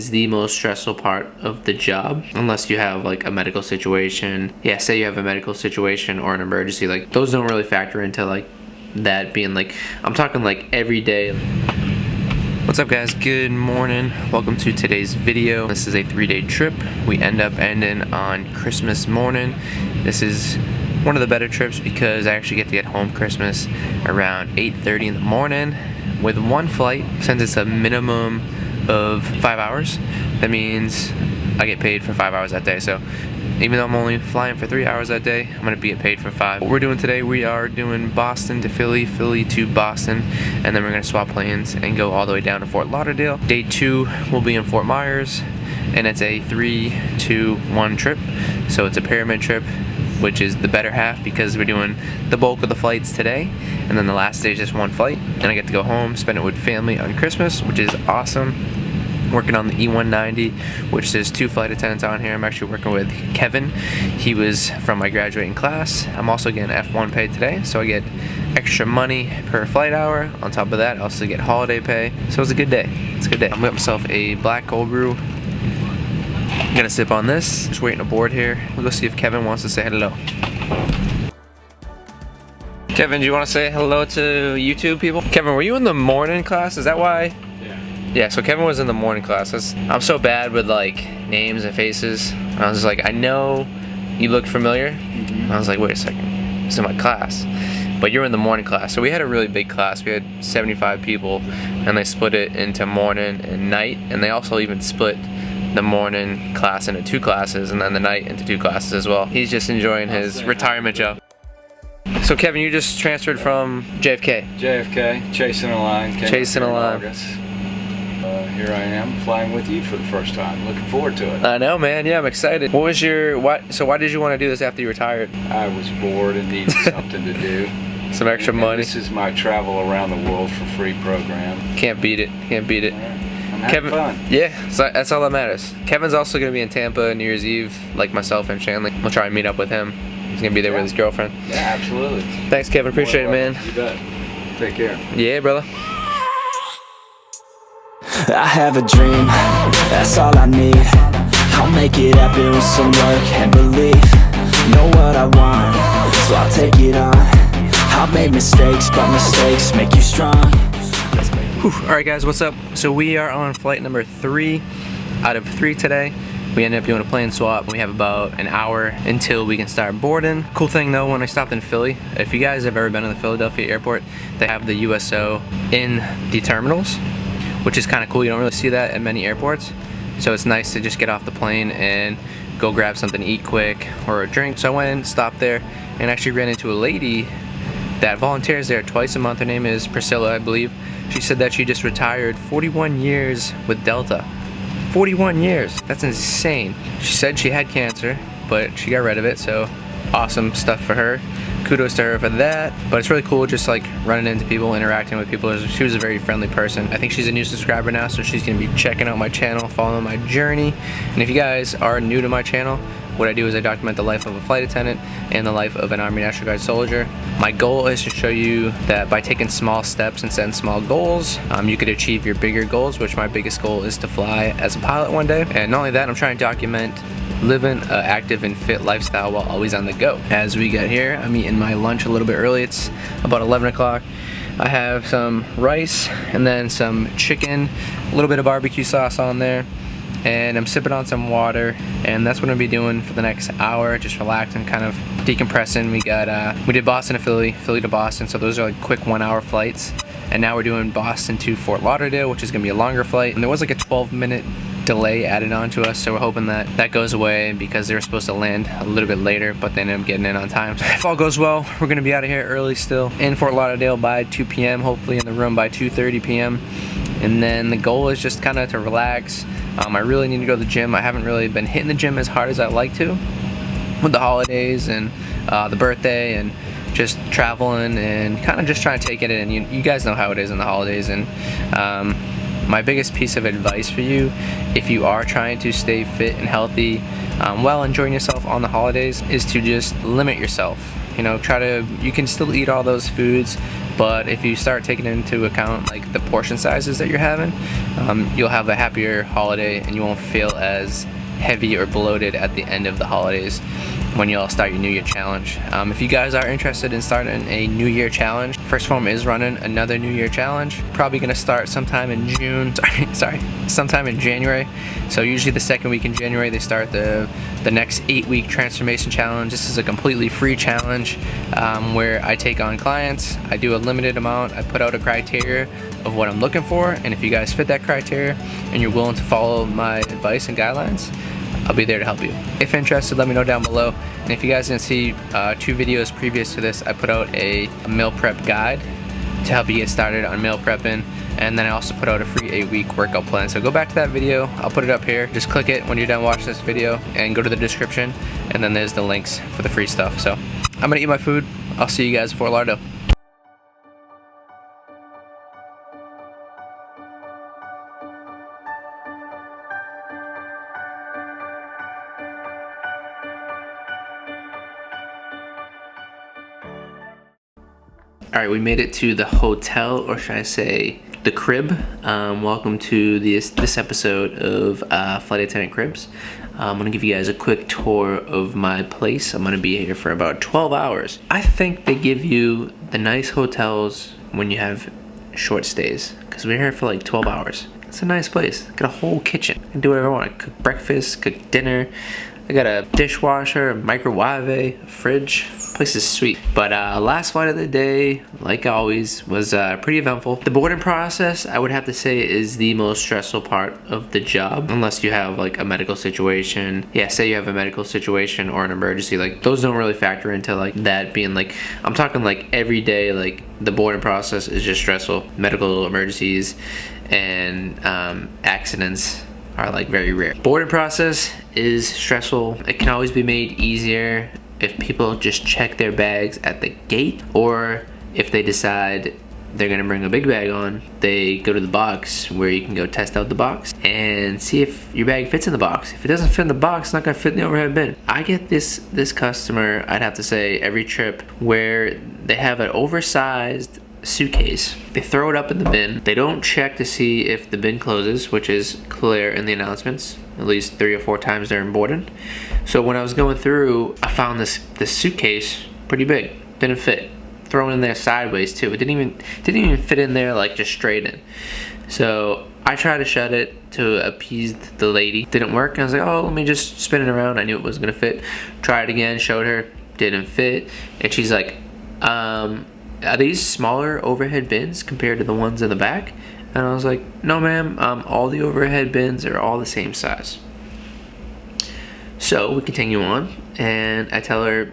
is the most stressful part of the job, unless you have like a medical situation. Yeah, say you have a medical situation or an emergency, like those don't really factor into like that being like, I'm talking like every day. What's up guys, good morning. Welcome to today's video. This is a 3-day trip. We end up ending on Christmas morning. This is one of the better trips because I actually get to get home Christmas around 8:30 in the morning with one flight. Since it's a minimum of 5 hours, that means I get paid for 5 hours that day. So even though I'm only flying for 3 hours that day, I'm gonna be getting paid for 5. What we're doing today, we are doing Boston to Philly, Philly to Boston, and then we're gonna swap planes and go all the way down to Fort Lauderdale. Day 2 will be in Fort Myers, and it's a 3-2-1 trip. So it's a pyramid trip, which is the better half because we're doing the bulk of the flights today, and then the last day is just one flight, and I get to go home, spend it with family on Christmas, which is awesome. Working on the E190, which there's 2 flight attendants on here. I'm actually working with Kevin. He was from my graduating class. I'm also getting F1 pay today, so I get extra money per flight hour. On top of that, I also get holiday pay. So it's a good day. It's a good day. I'm getting myself a black cold brew. I'm gonna sip on this. Just waiting to board here. We'll go see if Kevin wants to say hello. Kevin, do you want to say hello to YouTube people? Kevin, were you in the morning class? Is that why? Yeah, so Kevin was in the morning class. I'm so bad with like names and faces. I was like, I know you look familiar. I was like, wait a second, this is my class. But you're in the morning class. So we had a really big class. We had 75 people, and they split it into morning and night. And they also even split the morning class into 2 classes, and then the night into 2 classes as well. He's just enjoying his retirement job. So Kevin, you just transferred from JFK. JFK, chasing a line. Chasing a line. Here I am flying with you for the first time. Looking forward to it. I know, man. Yeah, I'm excited. What was your so why did you want to do this after you retired? I was bored and needed something to do. Some extra money. This is my travel around the world for free program. Can't beat it. Can't beat it. I'm having fun. Yeah, so that's all that matters. Kevin's also gonna be in Tampa New Year's Eve, like myself and Shanley. We'll try and meet up with him. He's gonna be there with his girlfriend. Yeah, absolutely. Thanks, Kevin. Appreciate it, man. You bet. Take care. Yeah, brother. I have a dream, that's all I need. I'll make it happen with some work and belief. Know what I want, so I'll take it on. I've made mistakes, but mistakes make you strong. Alright guys, what's up? So we are on flight number 3 out of 3 today. We ended up doing a plane swap. We have about an hour until we can start boarding. Cool thing though, when I stopped in Philly, if you guys have ever been to the Philadelphia airport, they have the USO in the terminals, which is kind of cool. You don't really see that at many airports. So it's nice to just get off the plane and go grab something to eat quick or a drink. So I went and stopped there and actually ran into a lady that volunteers there twice a month. Her name is Priscilla, I believe. She said that she just retired 41 years with Delta. 41 years, that's insane. She said she had cancer, but she got rid of it, so awesome stuff for her. Kudos to her for that. But it's really cool just like running into people, interacting with people. She was a very friendly person. I think she's a new subscriber now, so she's gonna be checking out my channel, following my journey. And if you guys are new to my channel, what I do is I document the life of a flight attendant and the life of an Army National Guard soldier. My goal is to show you that by taking small steps and setting small goals, you could achieve your bigger goals, which my biggest goal is to fly as a pilot one day. And not only that, I'm trying to document living an active and fit lifestyle while always on the go. As we get here, I'm eating my lunch a little bit early. It's about 11 o'clock. I have some rice and then some chicken, a little bit of barbecue sauce on there, and I'm sipping on some water, and that's what I'm gonna be doing for the next hour, just relaxing, kind of decompressing. We did Boston to Philly, Philly to Boston, so those are like quick 1-hour flights. And now we're doing Boston to Fort Lauderdale, which is gonna be a longer flight. And there was like a 12-minute delay added on to us, so we're hoping that that goes away because they were supposed to land a little bit later, but they ended up getting in on time. So if all goes well, we're gonna be out of here early still, in Fort Lauderdale by 2 p.m, hopefully in the room by 2:30 p.m. And then the goal is just kind of to relax. I really need to go to the gym. I haven't really been hitting the gym as hard as I'd like to with the holidays and the birthday and just traveling and kind of just trying to take it in. You guys know how it is in the holidays. And my biggest piece of advice for you, if you are trying to stay fit and healthy while enjoying yourself on the holidays, is to just limit yourself. You know, you can still eat all those foods, but if you start taking into account like the portion sizes that you're having, you'll have a happier holiday and you won't feel as heavy or bloated at the end of the holidays when you all start your New Year challenge. If you guys are interested in starting a New Year challenge, First Form is running another New Year challenge. Probably gonna start sometime in sometime in January. So usually the second week in January they start the next 8-week transformation challenge. This is a completely free challenge where I take on clients. I do a limited amount. I put out a criteria of what I'm looking for, and if you guys fit that criteria and you're willing to follow my advice and guidelines, I'll be there to help you. If interested, let me know down below. And if you guys didn't see 2 videos previous to this, I put out a meal prep guide to help you get started on meal prepping. And then I also put out a free 8-week workout plan. So go back to that video. I'll put it up here. Just click it when you're done watching this video and go to the description. And then there's the links for the free stuff. So I'm gonna eat my food. I'll see you guys before Lardo. Alright, we made it to the hotel, or should I say the crib. Welcome to this episode of Flight Attendant Cribs. I'm going to give you guys a quick tour of my place. I'm going to be here for about 12 hours. I think they give you the nice hotels when you have short stays, because we're here for like 12 hours. It's a nice place. Got a whole kitchen. I can do whatever I want. I cook breakfast, cook dinner. I got a dishwasher, a microwave, a fridge. Place is sweet. But last flight of the day, like always, was pretty eventful. The boarding process, I would have to say, is the most stressful part of the job, unless you have like a medical situation. Yeah, say you have a medical situation or an emergency, like those don't really factor into like that being like, I'm talking like every day, like the boarding process is just stressful. Medical emergencies and accidents are like very rare. Boarding process is stressful. It can always be made easier if people just check their bags at the gate, or if they decide they're gonna bring a big bag on, they go to the box where you can go test out the box and see if your bag fits in the box. If it doesn't fit in the box, it's not gonna fit in the overhead bin. I get this customer, I'd have to say, every trip where they have an oversized suitcase. They throw it up in the bin. They don't check to see if the bin closes, which is clear in the announcements at least 3 or 4 times during boarding. So when I was going through, I found this suitcase pretty big. Didn't fit. Thrown in there sideways too. It didn't even fit in there like just straight in. So I tried to shut it to appease the lady. Didn't work. I was like, oh, let me just spin it around. I knew it wasn't gonna fit. Tried again, showed her, didn't fit. And she's like, are these smaller overhead bins compared to the ones in the back? And I was like, no ma'am, all the overhead bins are all the same size. So we continue on, and I told her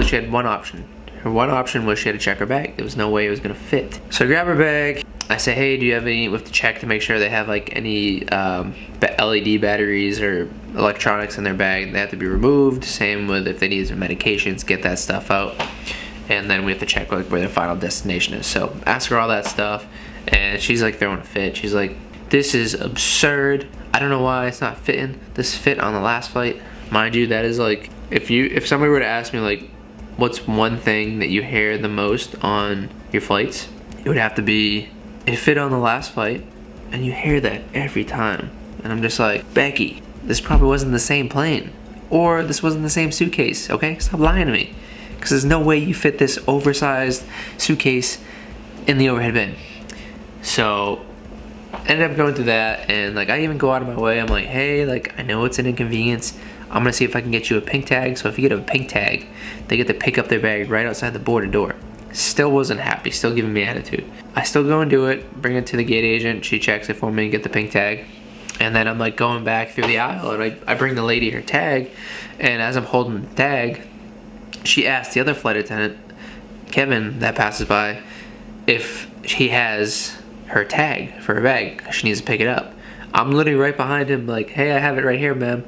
she had one option. Her one option was she had to check her bag. There was no way it was gonna fit. So I grab her bag. I say, hey, do you have any, we have to check to make sure they have like any LED batteries or electronics in their bag. They have to be removed. Same with if they need some medications, get that stuff out. And then we have to check like where their final destination is. So ask her all that stuff, and she's like throwing a fit. She's like, this is absurd. I don't know why it's not fitting. This fit on the last flight. Mind you, that is like, if somebody were to ask me like, what's one thing that you hear the most on your flights, it would have to be, it fit on the last flight, and you hear that every time. And I'm just like, Becky, this probably wasn't the same plane, or this wasn't the same suitcase, okay? Stop lying to me. Because there's no way you fit this oversized suitcase in the overhead bin. So ended up going through that, and like I even go out of my way. I'm like, hey, like I know it's an inconvenience. I'm gonna see if I can get you a pink tag. So if you get a pink tag, they get to pick up their bag right outside the boarding door. Still wasn't happy, still giving me attitude. I still go and do it, bring it to the gate agent. She checks it for me and get the pink tag. And then I'm like going back through the aisle, and I bring the lady her tag, and as I'm holding the tag, she asked the other flight attendant, Kevin, that passes by, if he has her tag for her bag. She needs to pick it up. I'm literally right behind him like, hey, I have it right here, ma'am.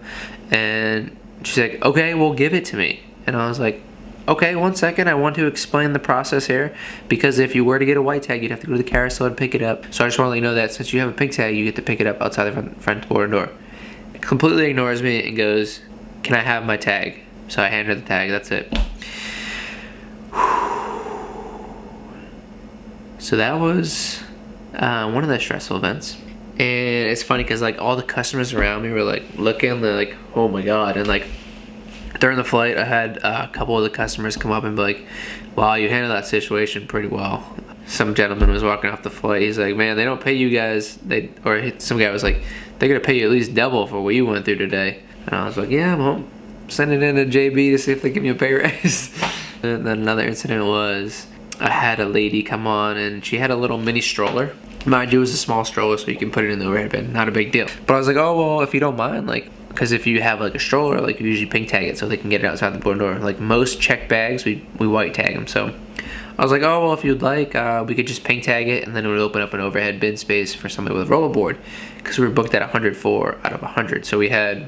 And she's like, okay, well, give it to me. And I was like, okay, 1 second. I want to explain the process here, because if you were to get a white tag, you'd have to go to the carousel and pick it up. So I just want to let you know that since you have a pink tag, you get to pick it up outside the front boarding door. It completely ignores me and goes, can I have my tag? So I hand her the tag, that's it. So that was one of the stressful events. And it's funny because like all the customers around me were like looking, they're like, oh my god. And like during the flight, I had a couple of the customers come up and be like, wow, you handled that situation pretty well. Some gentleman was walking off the flight. He's like, man, they don't pay you guys. Some guy was like, they're gonna pay you at least double for what you went through today. And I was like, yeah, well, send it in to JB to see if they give me a pay raise. And then another incident was, I had a lady come on and she had a little mini stroller. Mind you, it was a small stroller, so you can put it in the overhead bin, not a big deal. But I was like, oh, well, if you don't mind, like, because if you have like a stroller, like you usually pink tag it so they can get it outside the board door. Like most checked bags, we white tag them. So I was like, oh, well, if you'd like, we could just pink tag it and then it would open up an overhead bin space for somebody with a rollerboard. Because we were booked at 104 out of 100. So we had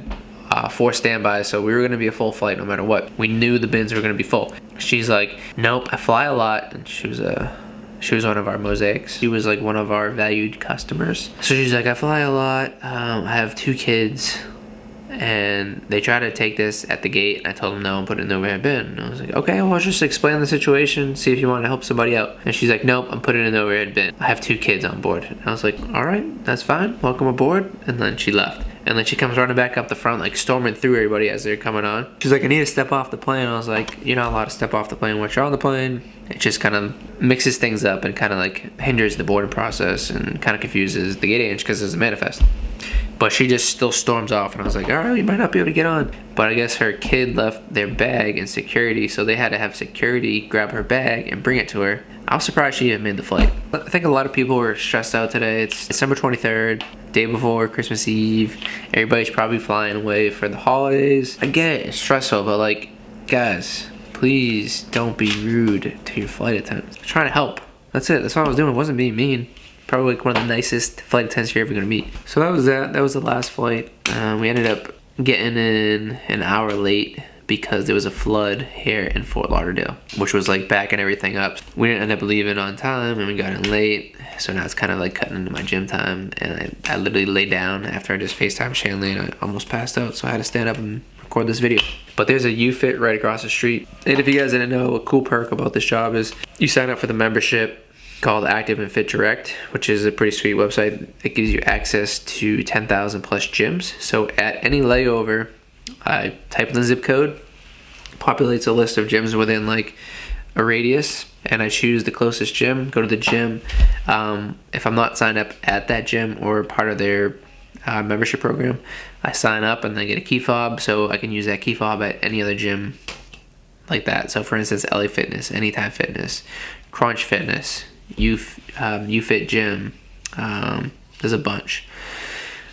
4 standbys, so we were gonna be a full flight no matter what. We knew the bins were gonna be full. She's like, nope, I fly a lot. And she was one of our mosaics. She was like one of our valued customers. So she's like, I fly a lot. I have 2 kids. And they try to take this at the gate. And I told them no and put it in the overhead bin. And I was like, okay, well, just explain the situation. See if you want to help somebody out. And she's like, nope, I'm putting it in the overhead bin. I have 2 kids on board. And I was like, all right, that's fine. Welcome aboard. And then she left. And then she comes running back up the front, like storming through everybody as they're coming on. She's like, I need to step off the plane. I was like, you're not allowed to step off the plane once you're on the plane. It just kind of mixes things up and kind of like hinders the boarding process and kind of confuses the gate agent because it's a manifest. But she just still storms off, and I was like, all right, you might not be able to get on. But I guess her kid left their bag in security, so they had to have security grab her bag and bring it to her. I was surprised she even made the flight. I think a lot of people were stressed out today. It's December 23rd, day before Christmas Eve. Everybody's probably flying away for the holidays. I get it, it's stressful, but like, guys, please don't be rude to your flight attendants. I'm trying to help. That's it, that's all I was doing. It wasn't being mean. Probably like one of the nicest flight attendants you're ever gonna meet. So that was that. That was the last flight. We ended up getting in an hour late because there was a flood here in Fort Lauderdale, which was like backing everything up. We didn't end up leaving on time and we got in late. So now it's kind of like cutting into my gym time. And I literally laid down after I just FaceTimed Shanley and I almost passed out. So I had to stand up and record this video. But there's a UFit right across the street. And if you guys didn't know, a cool perk about this job is you sign up for the membership called Active and Fit Direct, which is a pretty sweet website. It gives you access to 10,000 plus gyms. So at any layover, I type in the zip code, populates a list of gyms within like a radius, and I choose the closest gym, go to the gym. If I'm not signed up at that gym or part of their membership program, I sign up and then get a key fob, so I can use that key fob at any other gym like that. So for instance, LA Fitness, Anytime Fitness, Crunch Fitness, UFit Gym, there's a bunch.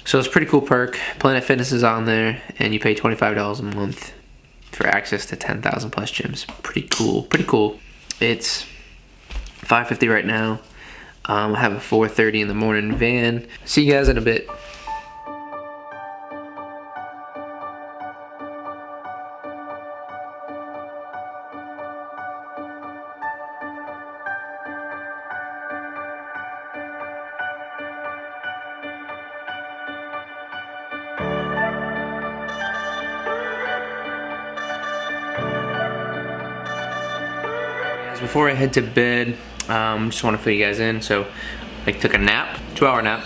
So it's a pretty cool perk. Planet Fitness is on there, and you pay $25 a month for access to 10,000 plus gyms. Pretty cool. It's 5:50 right now. I have a 4:30 in the morning van. See you guys in a bit. Before I head to bed, just want to fill you guys in. So I took a nap, 2-hour nap,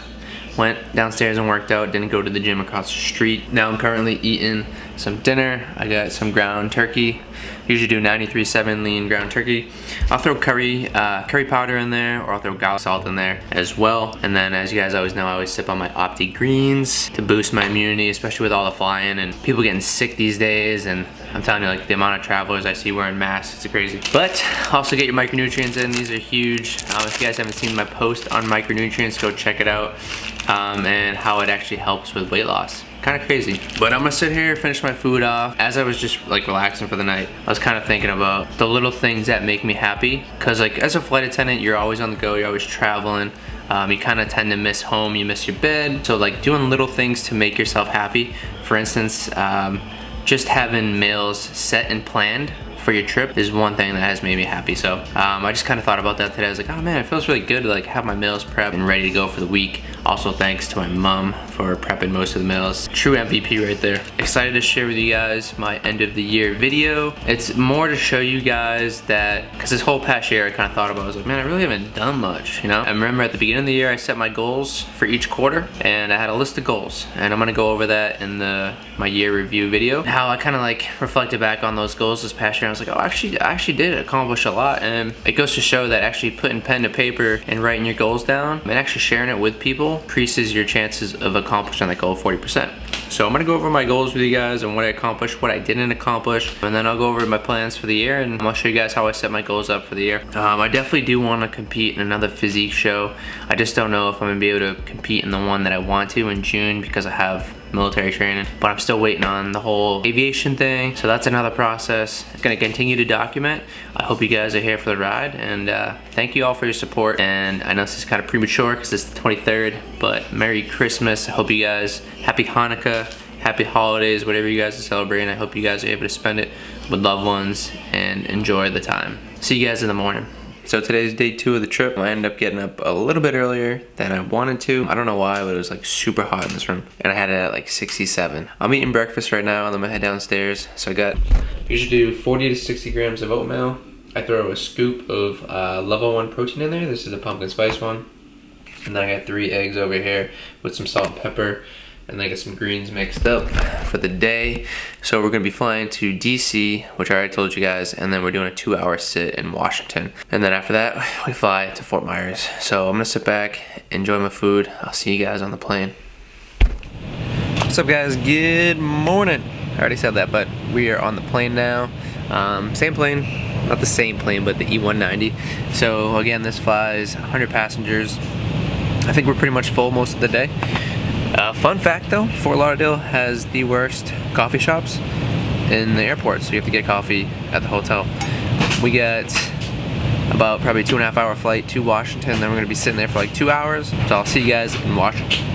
went downstairs and worked out, didn't go to the gym across the street. Now I'm currently eating some dinner. I got some ground turkey. Usually do 93.7 lean ground turkey. I'll throw curry powder in there, or I'll throw garlic salt in there as well. And then, as you guys always know, I always sip on my Opti Greens to boost my immunity, especially with all the flying and people getting sick these days. And I'm telling you, like, the amount of travelers I see wearing masks, it's crazy. But also get your micronutrients in. These are huge. If you guys haven't seen my post on micronutrients, go check it out, and how it actually helps with weight loss. Kind of crazy. But I'm gonna sit here, finish my food off. As I was just like relaxing for the night, I was kind of thinking about the little things that make me happy. Cause like as a flight attendant, you're always on the go, you're always traveling. You kind of tend to miss home, you miss your bed. So like doing little things to make yourself happy. For instance, just having meals set and planned for your trip is one thing that has made me happy. So I just kind of thought about that today. I was like, oh man, it feels really good to like have my meals prepped and ready to go for the week. Also thanks to my mom for prepping most of the meals. True MVP right there. Excited to share with you guys my end of the year video. It's more to show you guys that, because this whole past year I kind of thought about, I was like, man, I really haven't done much, you know? I remember at the beginning of the year I set my goals for each quarter, and I had a list of goals, and I'm gonna go over that in my year review video. How I kind of like reflected back on those goals this past year. I was like, oh, I actually did accomplish a lot, and it goes to show that actually putting pen to paper and writing your goals down and actually sharing it with people increases your chances of accomplishing that goal 40%. So I'm gonna go over my goals with you guys and what I accomplished, what I didn't accomplish, and then I'll go over my plans for the year, and I'll show you guys how I set my goals up for the year. I definitely do want to compete in another physique show. I just don't know if I'm gonna be able to compete in the one that I want to in June because I have military training, but I'm still waiting on the whole aviation thing, so that's another process. I'm gonna continue to document. I hope you guys are here for the ride, and thank you all for your support. And I know this is kind of premature because it's the 23rd, but Merry Christmas. I hope you guys, Happy Hanukkah, Happy Holidays, whatever you guys are celebrating. I hope you guys are able to spend it with loved ones and enjoy the time. See you guys in the morning. So today's day 2 of the trip. I ended up getting up a little bit earlier than I wanted to. I don't know why, but it was like super hot in this room. And I had it at like 67. I'm eating breakfast right now, and then I'm gonna head downstairs. So I usually do 40 to 60 grams of oatmeal. I throw a scoop of level 1 protein in there. This is the pumpkin spice one. And then I got 3 eggs over here with some salt and pepper. And then I got some greens mixed up for the day. So we're gonna be flying to DC, which I already told you guys, and then we're doing a 2-hour sit in Washington. And then after that, we fly to Fort Myers. So I'm gonna sit back, enjoy my food. I'll see you guys on the plane. What's up, guys? Good morning. I already said that, but we are on the plane now. Same plane, not the same plane, but the E190. So again, this flies 100 passengers. I think we're pretty much full most of the day. Fun fact though, Fort Lauderdale has the worst coffee shops in the airport, so you have to get coffee at the hotel. We get about probably 2.5 hour flight to Washington, then we're gonna be sitting there for like 2 hours. So I'll see you guys in Washington.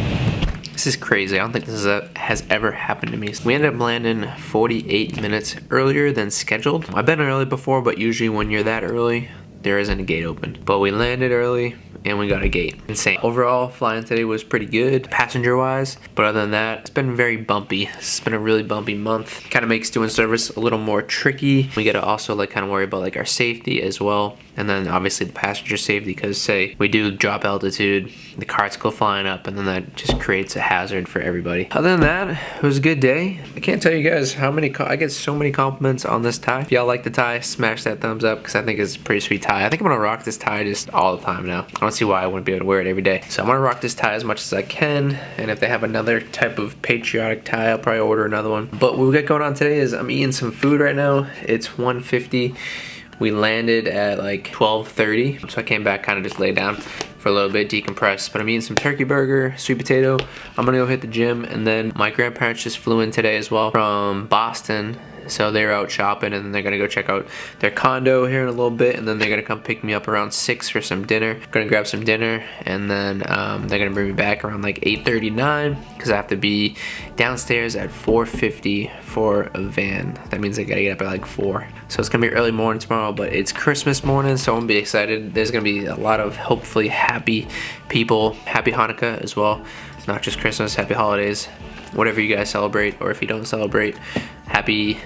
This is crazy. I don't think this has ever happened to me. We ended up landing 48 minutes earlier than scheduled. I've been early before, but usually when you're that early, there isn't a gate open. But we landed early and we got a gate. Insane. Overall, flying today was pretty good, passenger-wise. But other than that, it's been very bumpy. It's been a really bumpy month. Kind of makes doing service a little more tricky. We gotta also like kind of worry about like our safety as well. And then obviously the passenger safety, because say we do drop altitude, the carts go flying up, and then that just creates a hazard for everybody. Other than that, it was a good day. I can't tell you guys how many, I get so many compliments on this tie. If y'all like the tie, smash that thumbs up, because I think it's a pretty sweet tie. I think I'm gonna rock this tie just all the time now. I don't see why I wouldn't be able to wear it every day. So I'm gonna rock this tie as much as I can, and if they have another type of patriotic tie, I'll probably order another one. But what we got going on today is I'm eating some food right now. It's 1:50. We landed at like 12:30, so I came back, kind of just laid down for a little bit, decompress. But I'm eating some turkey burger, sweet potato. I'm gonna go hit the gym, and then my grandparents just flew in today as well from Boston. So they're out shopping, and then they're gonna go check out their condo here in a little bit, and then they're gonna come pick me up around 6 for some dinner. Gonna grab some dinner, and then they're gonna bring me back around like 8:39, because I have to be downstairs at 4:50 for a van. That means I gotta get up at like 4. So it's gonna be early morning tomorrow, but it's Christmas morning, so I'm gonna be excited. There's gonna be a lot of hopefully happy people. Happy Hanukkah as well. Not just Christmas, happy holidays. Whatever you guys celebrate, or if you don't celebrate, happy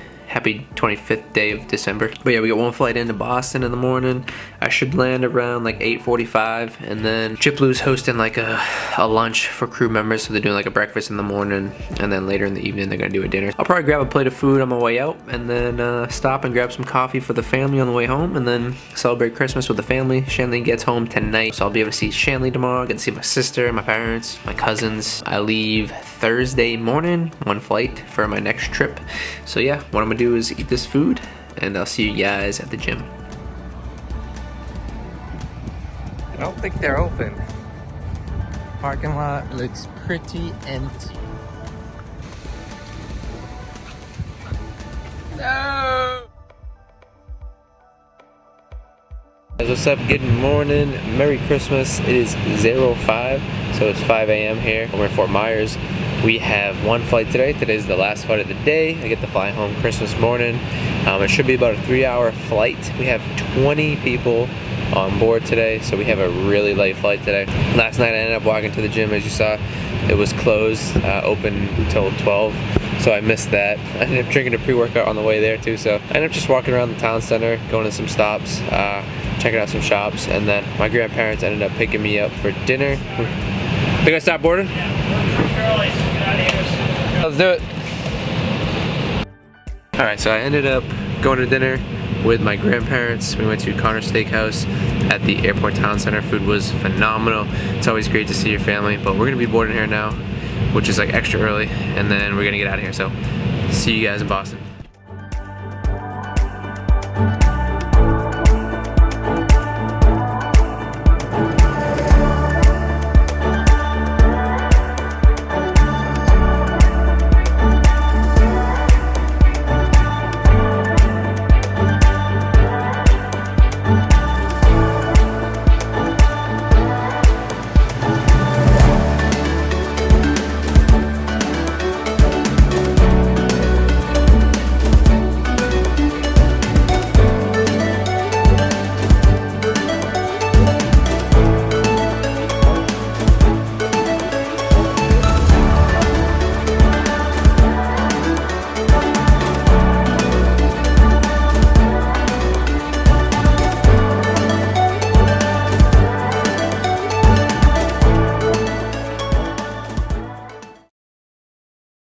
25th day of December. But yeah, we got one flight into Boston in the morning. I should land around like 8:45, and then JetBlue's hosting like a lunch for crew members, so they're doing like a breakfast in the morning, and then later in the evening they're gonna do a dinner. I'll probably grab a plate of food on my way out, and then stop and grab some coffee for the family on the way home, and then celebrate Christmas with the family. Shanley gets home tonight, so I'll be able to see Shanley tomorrow. I can see my sister, my parents, my cousins. I leave Thursday morning, one flight for my next trip. So yeah, what I'm gonna do is eat this food, and I'll see you guys at the gym. I don't think they're open. Parking lot looks pretty empty. No! Guys, what's up? Good morning. Merry Christmas. It is 05, so it's 5 a.m. here. We're in Fort Myers. We have one flight today. Today's the last flight of the day. I get to fly home Christmas morning. It should be about a 3-hour flight. We have 20 people on board today, so we have a really late flight today. Last night I ended up walking to the gym, as you saw. It was closed, open until 12, so I missed that. I ended up drinking a pre-workout on the way there too, so I ended up just walking around the town center, going to some stops, checking out some shops, and then my grandparents ended up picking me up for dinner. We gonna stop boarding? Let's do it. Alright, so I ended up going to dinner with my grandparents. We went to Connor's Steakhouse at the airport town center. Food was phenomenal. It's always great to see your family, but we're gonna be boarding here now, which is like extra early, and then we're gonna get out of here. So see you guys in Boston.